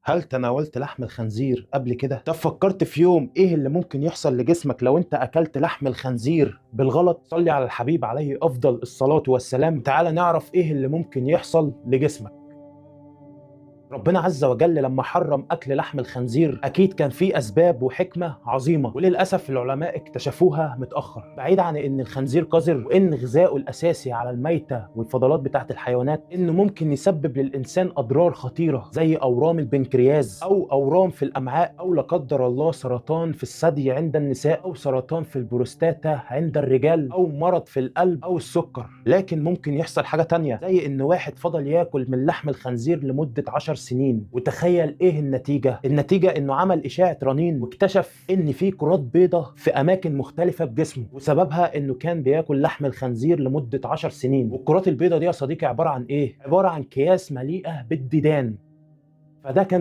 هل تناولت لحم الخنزير قبل كده؟ طب فكرت في يوم ايه اللي ممكن يحصل لجسمك لو انت اكلت لحم الخنزير بالغلط؟ صلي على الحبيب عليه افضل الصلاة والسلام. تعال نعرف ايه اللي ممكن يحصل لجسمك. ربنا عز وجل لما حرم أكل لحم الخنزير أكيد كان في أسباب وحكمة عظيمة، وللأسف العلماء اكتشفوها متأخر. بعيد عن إن الخنزير قذر وإن غذائه الأساسي على الميتة والفضلات بتاعت الحيوانات، إنه ممكن يسبب للإنسان أضرار خطيرة زي أورام البنكرياس أو أورام في الأمعاء أو لا قدر الله سرطان في الثدي عند النساء أو سرطان في البروستاتا عند الرجال أو مرض في القلب أو السكر. لكن ممكن يحصل حاجة تانية زي إن واحد فضل ياكل من لحم الخنزير لمدة 10 سنين، وتخيل ايه النتيجة؟ النتيجة انه عمل اشاعة رنين واكتشف ان في كرات بيضة في اماكن مختلفة بجسمه، وسببها انه كان بياكل لحم الخنزير لمدة 10 سنين. والكرات البيضة دي يا صديقي عبارة عن ايه؟ عبارة عن اكياس مليئة بالديدان. فده كان